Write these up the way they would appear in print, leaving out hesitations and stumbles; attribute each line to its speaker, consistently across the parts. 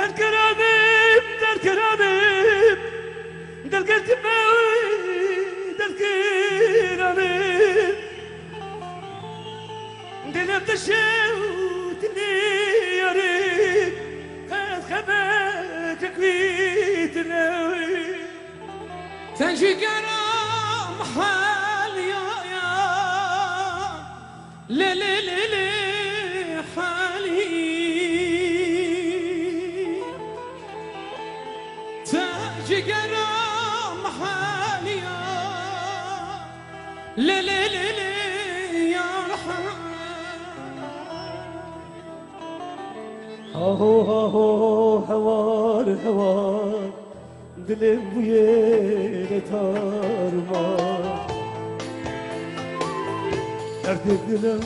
Speaker 1: دلگرانم دلگرتم دلگرانم دلم تشوت نیاری خبر تکویت نوی
Speaker 2: تنجيقرام حال يا لي حالي تنجيقرام حال يا لي يا رحمن
Speaker 1: هاهو هوار دلم بوی تارما درد دلم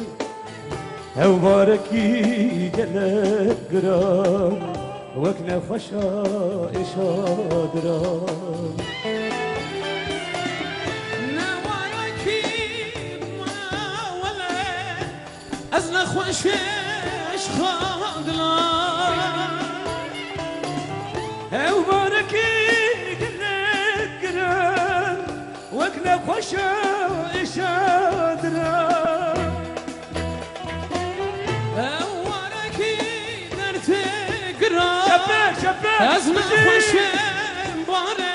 Speaker 1: هوارکی گلت گرام وک نخوشا اشادرام
Speaker 2: نوارکی ما ولد از نخوشش خادلام
Speaker 1: هوارکی وكنا خوشا إشادرا
Speaker 2: أوركي درتقرا
Speaker 1: شباب
Speaker 2: أزمة خوشا مبارك